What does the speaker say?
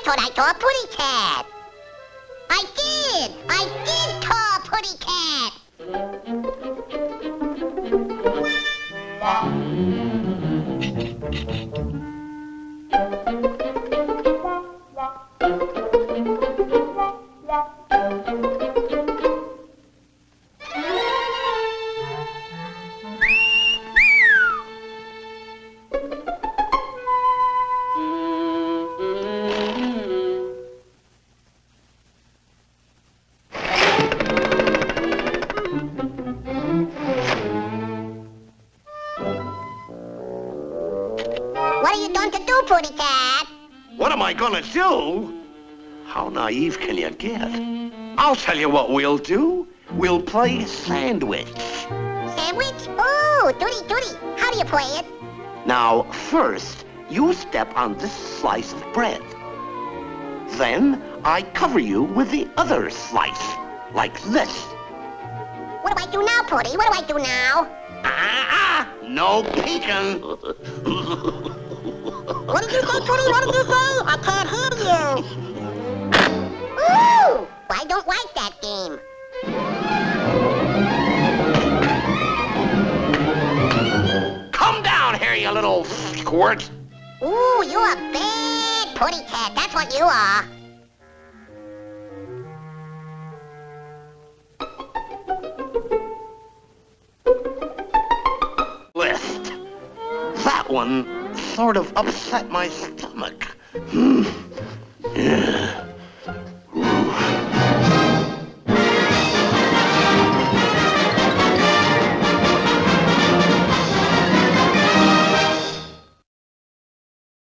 thought I saw a putty cat. I did saw a putty cat. What are you going to do, putty cat? What am I gonna do? How naive can you get? I'll tell you what we'll do. We'll play sandwich. Sandwich? Ooh, tooty. How do you play it? Now, first, you step on this slice of bread. Then, I cover you with the other slice, like this. What do I do now, Putty? What do I do now? No peeking. What did you say, Putty? What did you say? I can't hear you. Ooh! I don't like that game. Come down here, you little squirt. Ooh, you're a bad putty cat. That's what you are. List. That one sort of upset my stomach. Yeah.